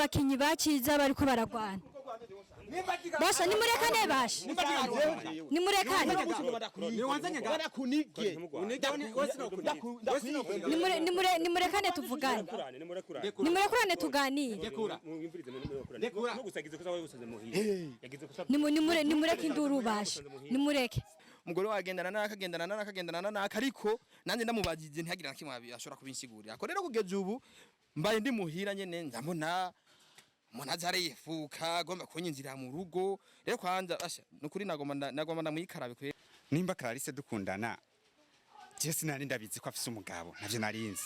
babakinyi baciza bariko baragwana basha nimurekane basha nimurekane nimurekane tuvugane nimurekurane tuganire nimureke induru basha nimureke umugore wagendana n'akagendana ariko nanjye ndamubajije ntihagira na kimwe ashobora kubinsigurira ko rero kugeza ubu mbaye ndi muhira nyene ndabona umuntu azare yifuka agomba kunyinjira mu rugo rero kwanza asha nukuri nagomba ndamwikarabe kwe nimba Clarisse dukundana je sinari ndabizi ko afise umugabo navyo narinzi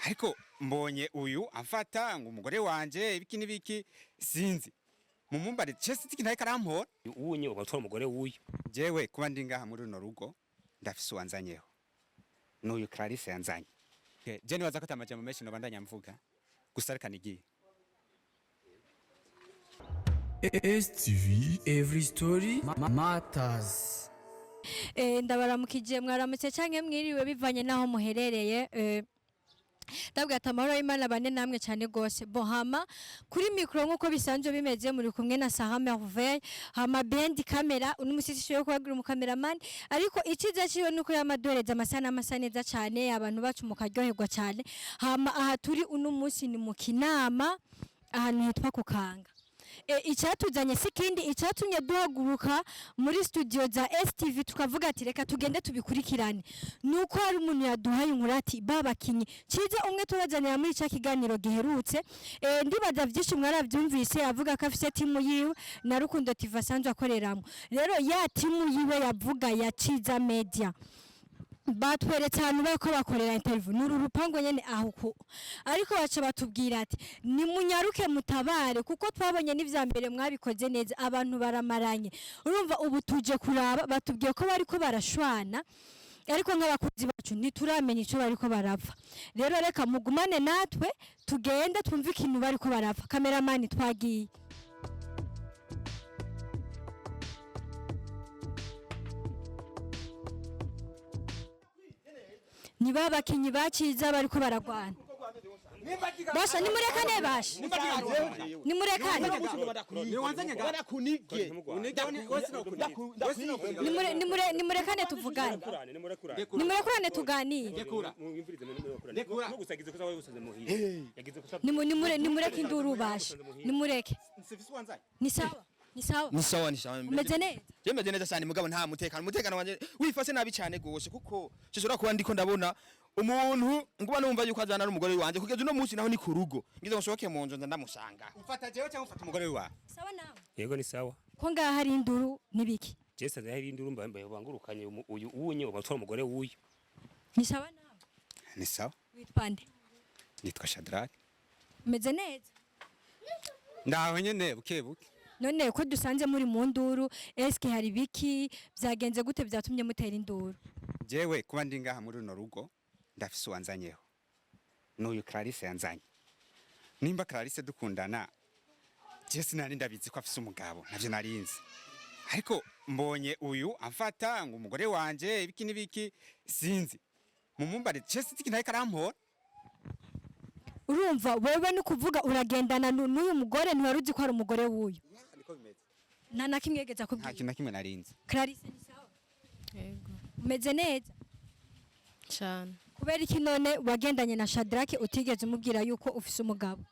ariko mbonye uyu amfata ngo umugore wanje ibiki nibiki sinzi mumumbare je sinzi kintu karampora uwunye ugatwara umugore wuyu jewe kuba ndi ngaha muri runo rugo ndafise uwanzanyeho n'uyu Clarisse yanzanye je nibaza ko atamajambo menshi no bandanya mvuga gusa reka nigiye STV every story matters. Ndabaramukije mwaramutse canke mwiriwe bivanye naho muherereye ndabwira atamahoro y'Imana bane namwe cyane gose bohama kuri micro nkuko bisanzwe bimeze muri kumwe na Aramufashe hama bendi kamera unumusisi yo kubagira umukameraman ariko ikiza ciwe nuko yamadoreza amasana neza cyane abantu bacu mukaryoherwa cyane hama aha turi unumunsi ni mu kinama ahantu hitwa kukanga icyatuzanye sikindi icyatumye duhaguruka muri studio za STV tukavuga ati reka tugende tubikurikirane nuko hari umuntu yaduhaye inkuru babakinyi ciza umwe turazanira muri cya kiganiro giherutse ndibaza byinshi mwarabyumvise avuga ko afite timu yiwe na Rukundo TV asanzwe akoreramo rero ya timu yiwe yavuga ya Ciza Media batweretse ahantu bariko bakorera interview nuru rupango nyene aho ariko baca batubwira ati nimunyaruke mutabare kuko twabonye n'ivya mbere mwabikoze neza abantu baramaranye urumva ubu tuje kuraba batubwiye ko bariko barashwana ariko nk'abakuzi bacu ntituramenya ico bariko barapfa rero reka mugumane natwe tugende twumve ikintu bariko barapfa cameraman twagiye ni babakinyi baciza bariko baragwana basha nimurekane basha nimurekane nimurekane tuvugane nimurekurane tuganire nimureke induru basha nimureke ni sawa ni sawa umeze neza je meze neza cyane mugabo nta umutekano wanje wifase nabi cyane gose kuko cishobora kuba ndiko ndabona umuntu nguba numva yuko azana n'umugore wanje kugeza uno munsi naho ni ku rugo ngize ngo mu nzo ndamusanga ufata jewe cyangwa ufata umugore wawe sawa nawe yego ni sawa ko ngaha hari induru nibiki Jesse hari induru mbaye bangurukanye uyu uwunye ugatwara umugore wuyu ni sawa nawe ni sawa witpande nitwa Shadrack umeze neza ndaho nyene bukebuke none ko dusanze muri mu nduru eske hari biki byagenze gute byatumye mutera induru jewe kuba ndi ngaha muri runo rugo ndafise uwanzanyeho n'uyu Clarisse yanzanye nimba Clarisse dukundana je sinari ndabizi ko afise umugabo navyo narinzi ariko mbonye uyu amfata ngo umugore wanje ibiki nibiki sinzi mumumbare je sinzi kintu karampora urumva wewe ni kuvuga uragendana n'uyu mugore ntiwaruzi ko ari umugore wuyu nta kimwegeza kubwira nta kintu kimwe narinzi Clarisse ni sawa yego umeze neza cyane kubera iki none wagendanye na Shadrack utigeze umubwira yuko ufise umugabo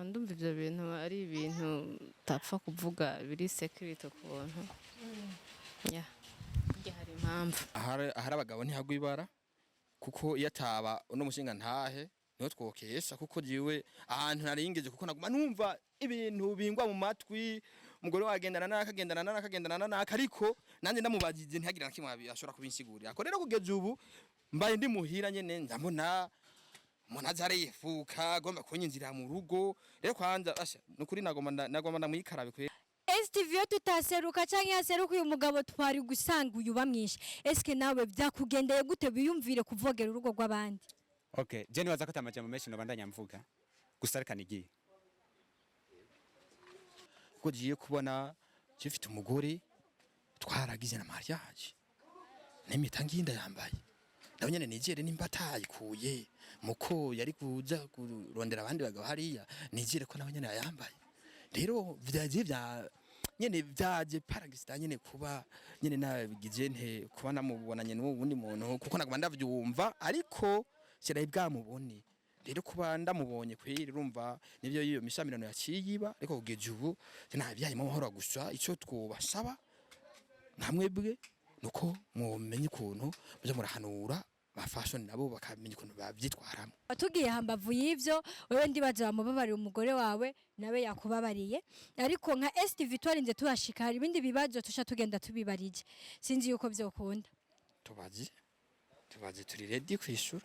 ndumva ibyo bintu ari ibintu utapfa kuvuga biri secret ukuntu hari impamvu ahari abagabo ntihagwibara kuko iyo ataba uno mushinga ntahe niho twokesha kuko jiwe ahantu naringeje kuko naguma numva ibintu bingwa mu matwi umugore wagendana n'akagendana ariko nanjye ndamubajije ntihagira na kimwe ashobora kubinsigurira ko rero kugeza ubu mbaye ndi muhira nyene ndabona umuntu azare yifuka agomba kunyinjira mu rugo rero kwanza asha nukuri nagomba ndamwikarabe kwe STV tutaseruka canke yaseruka uyu mugabo twari gusanga uyu bamwishe eske nawe byakugendeye gute biyumvire kuvogera urugo rw'abandi okay je nibaza ko atamajambo menshi no bandanya mvuga gusa reka nigiye ko giye kubona gifite umugore twaragize na mariage n'impeta nginda yambaye ndabonyene nigere nimba atayikuye muko yari kuja kurondera abandi bagabo hariya nizire ko nawe nyene yayambaye rero vyaje nyene vyaje paragisita nyene kuba nyene nabigize nte kuba namubonanye n'uwundi muntu kuko naguma ndavyumva ariko sirayi bwamubone rero kuba ndamubonye kwiri urumva nivyo iyo mishamirano yaciyiba ariko kugeza ubu ntabyayimo amahoro gusa ico twobasaba namwebwe nuko mumenye ukuntu muze murahanura ba fashion nabo bakamenya ukuntu bavyitwaramo. Tugiye hambavu y'ivyo wewe ndibaza bamubabarira umugore wawe nawe yakubabariye ariko nka ST Victoire nze tuhashika hari ibindi bibazo tusha tugenda tubibarije sinzi yuko vyokunda. Tubazi turi ready kwishura.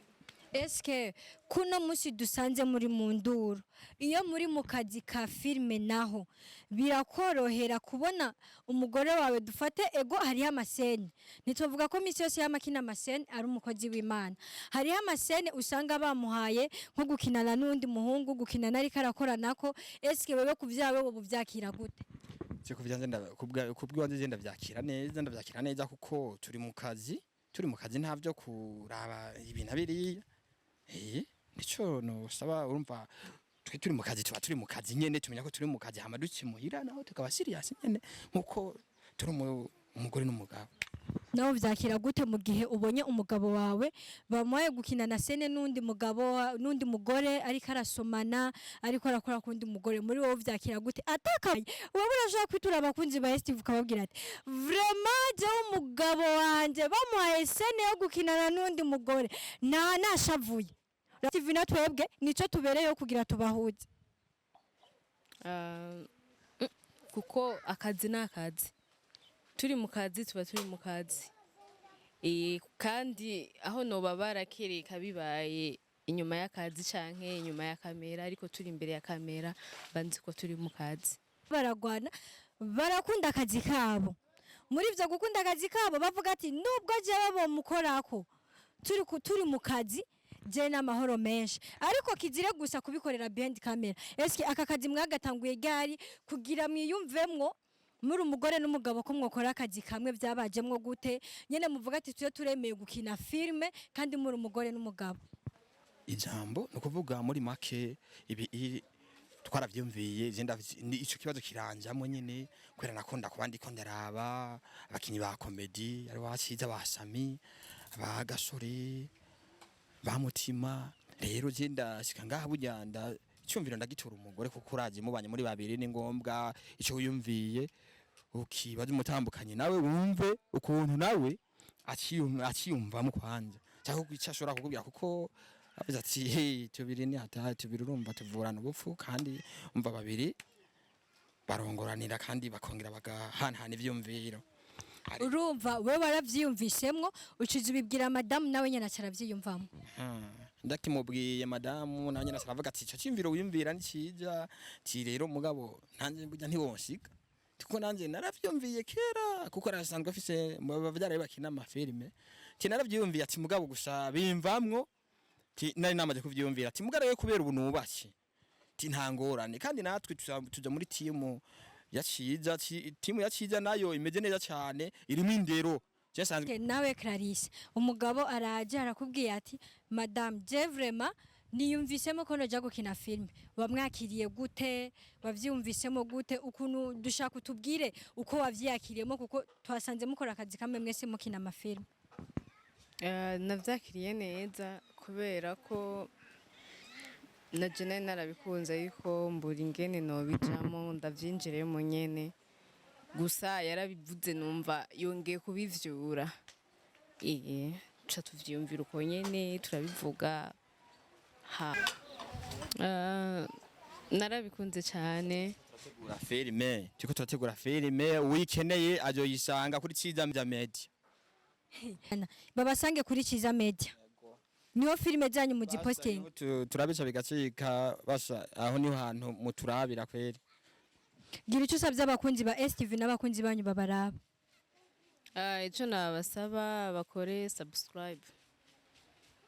Eske kuno musi dusanze muri munduru iyo muri mu kazi ka filme naho birakorohera kubona umugore wawe dufate ego hariho amasene nitwovuga ko misi yose y'amakina amasene ari umukozi w'Imana hariho amasene usanga bamuhaye nko gukinana n'undi muhungu gukinana ariko arakora nako eske wewe kuvyawe wo buvyakira gute? Je kuvyanze kubwiwanje je ndavyakira neza kuko turi mu kazi ntavyo kuraba ibintu biriya nico no saba urumva turi mu kazi turi mu kazi nyene tumenya ko turi mu kazi hama dukimuhira naho tukaba serious nyene nkuko turi umugore n'umugabo. Naho vyakira gute mu gihe ubonye umugabo wawe bamuhaye gukina na sene n'undi mugore ariko arasomana ariko arakora kundi mugore muri wowe vyakira gute atakaye wowe urashaka kwitura abakunzi ba Steve ukababwira ati vraiment je umugabo wanje bamuhaye sene yo gukinana n'undi mugore nashavuye Steve na twebwe nico tubereyeho kugira tubahuze kuko akazi n'akazi turi mu kazi tuba turi mu kazi kandi aho noba barakereka bibaye inyuma y'akazi canke inyuma ya kamera ariko turi imbere ya kamera banzi ko turi mu kazi baragwana barakunda akazi kabo muri ivyo gukunda akazi kabo bavuga ati nubwo jewe bomukorako turi mu kazi je n'amahoro menshi ariko kizire gusa kubikorera behind camera eske aka kazi mwagatanguye gari kugira mwiyumvemwo muri umugore n'umugabo ko mwokora akazi kamwe byabajemwo gute nyene muvuga ati tuye turemeye gukina filme kandi muri umugore n'umugabo ijambo no kuvuga muri make ibi twaravyumviye ico kibazo kiranjamo nyene kwera nakunda kubandi ko ndaraba abakinyi ba comedy ari wasiza basami abagasore ba mutima rero je ndashika ngaha bujyanda cyumviro ndagitura umugore kuko uraje mubanye muri babiri ni ngombwa ico uyumviye ukibaza umutambukanye nawe wumve ukuntu nawe aciyumva mu kwanja cyako kwicashora kukubwira kuko abiza ati hey tubiri ni hata tubiri urumva tuvurana ubupfu kandi umva babiri barongoranira kandi bakongera bagahanahana ivyumviro urumva we waravyiyumvisemwo ucize ubibwira madame nawe nyene acaravyiyumvamo ndakimubwiye madamu nawe nyene asaravuga ati ico cimviro wiyumvira ni ciza ti rero mugabo nanje burya ntiwonshika kuko nanje naravyumviye kera kuko arasanzwe afise bavyara bakina amafilme ti naravyumviye ati mugabo gusa bimvamwo ti nari namaze kuvyumvira ati mugabo we kubera ubu nubashye ti ntangorane kandi natwe tuja muri timu yaciza timu yaciza nayo imeze neza cyane irimo indero nawe Clarisse umugabo araje arakubwiye ati madame je vraiment niyumvisemo ko noja gukina filme wamwakiriye gute wavyumvisemo gute ukuntu dushaka utubwire uko wavyakiriyemo kuko twasanze mukora akazi kamwe mwese mukina amafilme navyakiriye neza kubera ko na jene narabikunze yuko mbura ingene nobijamo ndavyinjiremo nyene gusa yarabivuze numva yongeye kubivyura ca tuvyumvira uko nyene turabivuga narabikunze cyane turategura filme tuko turategura filme uyikeneye ajoyisanga kuri Ciza Media babasange kuri Ciza Media niho filme zanyu mu posting turabica bigacika basha aho niho hantu muturabira kweri gira icyo usabye abakunzi ba STV n'abakunzi banyu babaraba ico nabasaba bakore subscribe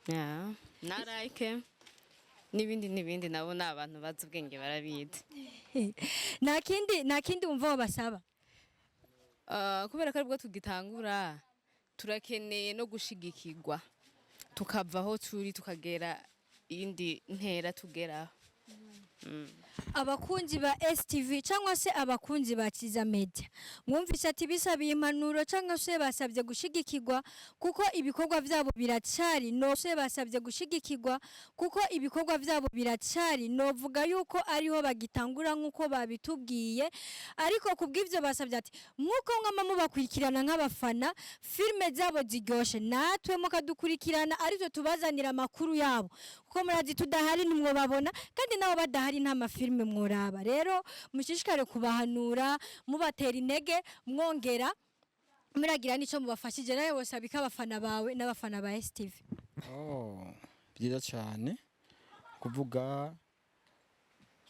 na like n'ibindi nabo n'abantu bazi ubwenge barabizi nta kindi wumva basaba kubera ko aribwo tugitangura turakeneye no gushigikirwa tukava aho turi tukagera iyindi ntera tugeraho. abakunzi ba STV cyangwa se abakunzi ba Kiza Media mwumvise ati bisabiye impanuro cyangwa se basabye gushigikirwa kuko ibikorwa byabo biracari no se basabye gushigikirwa kuko ibikorwa byabo biracari no vuga yuko ariho bagitangura nkuko babitubwiye ariko kubw'ivyo basabye ati nkuko mwama mubakurikirana nk'abafana filme zabo ziryoshe natwe mukadukurikirana ariko tubazanira amakuru yabo kuko murazi tudahari nimwe babona kandi nabo badahari nta mafilme mworaba rero mushishikare kubahanura mubatera intege mwongera muragira nico mubafashije nawe bosabika abafana bawe n'abafana ba STV. Byiza cyane kuvuga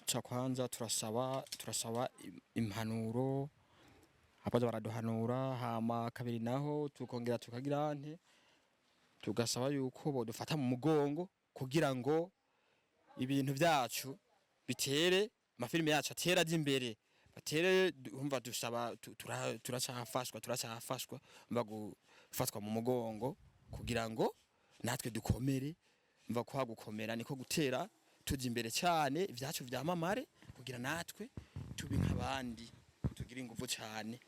cha kwanza turasaba impanuro abaza baraduhanura hama kabiri naho tukongera tukagira nte tugasaba yuko bodufata mu mugongo kugira ngo ibintu byacu bitere amafilime yacu atera imbere batere umva dusaba turacafashwa umva gufatwa mu mugongo kugira ngo natwe dukomere umva kwa gukomera niko gutera tuji imbere cyane ibyacu byamamare kugira natwe tubi nk'abandi tugira ingufu cyane.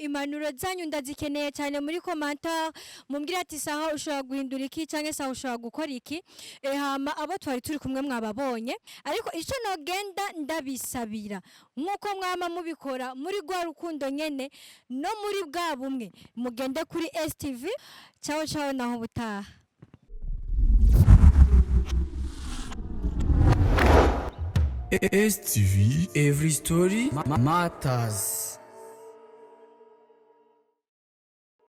Impanuro zanyu ndazikeneye cyane muri commentaire mumbwira ati saha ushobora guhindura iki cyangwa saha ushobora gukora iki hama abo twari turi kumwe mwababonye ariko ico nogenda ndabisabira nkuko mwama mubikora muri gwa rukundo nyene no muri bwa bumwe mugende kuri STV ciao naho butaha. STV, every story matters.